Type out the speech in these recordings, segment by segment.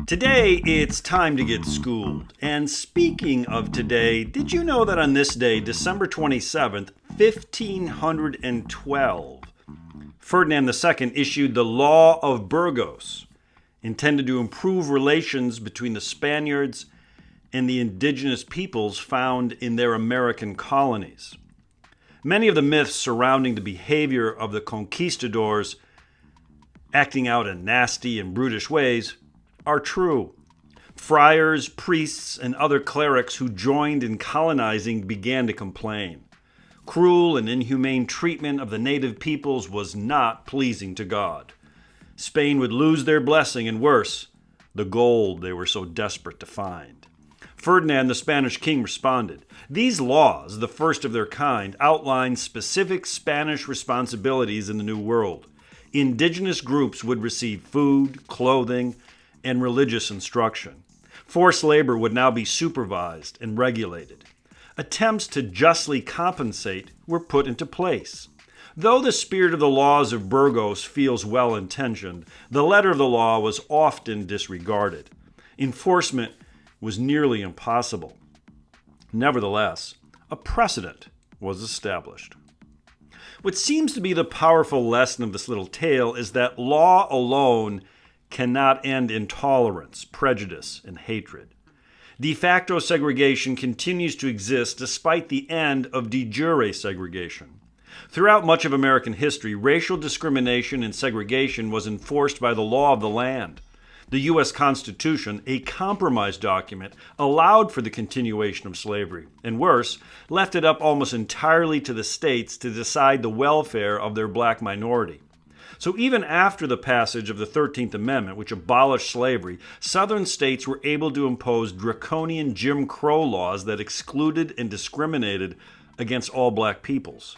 Today, it's time to get schooled. And speaking of today, did you know that on this day, December 27th, 1512, Ferdinand II issued the Law of Burgos, intended to improve relations between the Spaniards and the indigenous peoples found in their American colonies. Many of the myths surrounding the behavior of the conquistadors acting out in nasty and brutish ways are true. Friars, priests, and other clerics who joined in colonizing began to complain. Cruel and inhumane treatment of the native peoples was not pleasing to God. Spain would lose their blessing, and worse, the gold they were so desperate to find. Ferdinand, the Spanish king, responded. These laws, the first of their kind, outlined specific Spanish responsibilities in the New World. Indigenous groups would receive food, clothing, and religious instruction. Forced labor would now be supervised and regulated. Attempts to justly compensate were put into place. Though the spirit of the laws of Burgos feels well-intentioned, the letter of the law was often disregarded. Enforcement was nearly impossible. Nevertheless, a precedent was established. What seems to be the powerful lesson of this little tale is that law alone cannot end intolerance, prejudice, and hatred. De facto segregation continues to exist despite the end of de jure segregation. Throughout much of American history, racial discrimination and segregation was enforced by the law of the land. The U.S. Constitution, a compromise document, allowed for the continuation of slavery, and worse, left it up almost entirely to the states to decide the welfare of their black minority. So even after the passage of the 13th Amendment, which abolished slavery, Southern states were able to impose draconian Jim Crow laws that excluded and discriminated against all black peoples.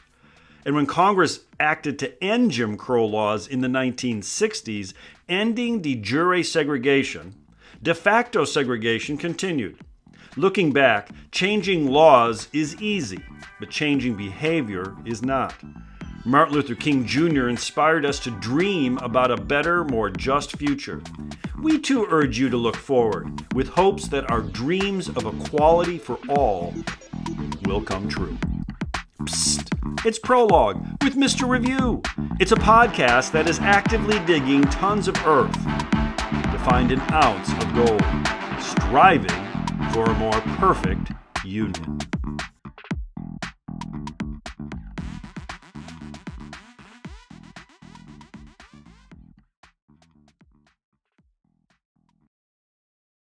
And when Congress acted to end Jim Crow laws in the 1960s, ending de jure segregation, de facto segregation continued. Looking back, changing laws is easy, but changing behavior is not. Martin Luther King Jr. inspired us to dream about a better, more just future. We too urge you to look forward with hopes that our dreams of equality for all will come true. Psst, it's Prologue with Mr. Review. It's a podcast that is actively digging tons of earth to find an ounce of gold, striving for a more perfect union.